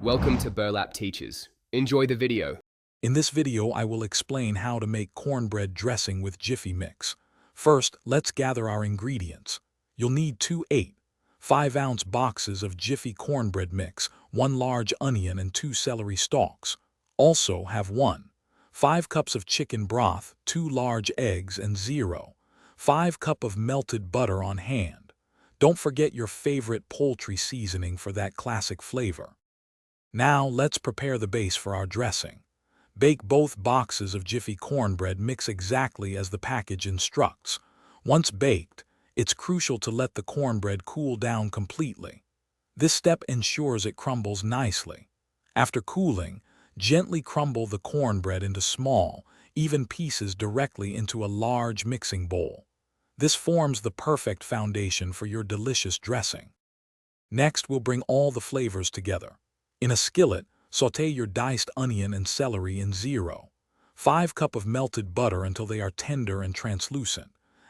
Welcome to Burlap Teachers. Enjoy the video. In this video, I will explain how to make cornbread dressing with Jiffy mix. First, let's gather our ingredients. You'll need 2 5-ounce boxes of Jiffy cornbread mix, 1 large onion and 2 celery stalks. Also have 5 cups of chicken broth, 2 large eggs, and 5 cup of melted butter on hand. Don't forget your favorite poultry seasoning for that classic flavor. Now let's prepare the base for our dressing. Bake both boxes of Jiffy cornbread mix exactly as the package instructs. Once baked, it's crucial to let the cornbread cool down completely. This step ensures it crumbles nicely. After cooling, gently crumble the cornbread into small, even pieces directly into a large mixing bowl. This forms the perfect foundation for your delicious dressing. Next, we'll bring all the flavors together. In a skillet, sauté your diced onion and celery in 5 cup of melted butter until they are tender and translucent.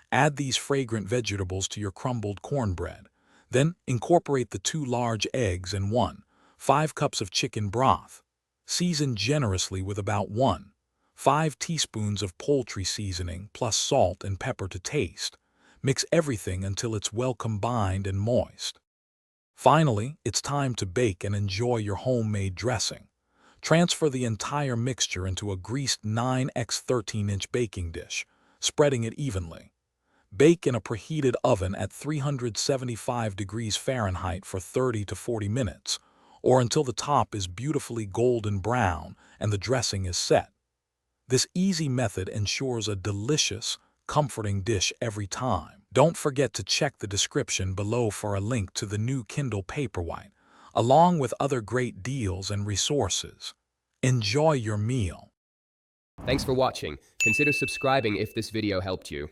Add these fragrant vegetables to your crumbled cornbread. Then incorporate the 2 large eggs and 5 cups of chicken broth. Season generously with about 5 teaspoons of poultry seasoning plus salt and pepper to taste. Mix everything until it's well combined and moist. Finally, it's time to bake and enjoy your homemade dressing. Transfer the entire mixture into a greased 9x13-inch baking dish, spreading it evenly. Bake in a preheated oven at 375 degrees Fahrenheit for 30 to 40 minutes, or until the top is beautifully golden brown and the dressing is set. This easy method ensures a delicious, comforting dish every time. Don't forget to check the description below for a link to the new Kindle Paperwhite, along with other great deals and resources. Enjoy your meal. Thanks for watching. Consider subscribing if this video helped you.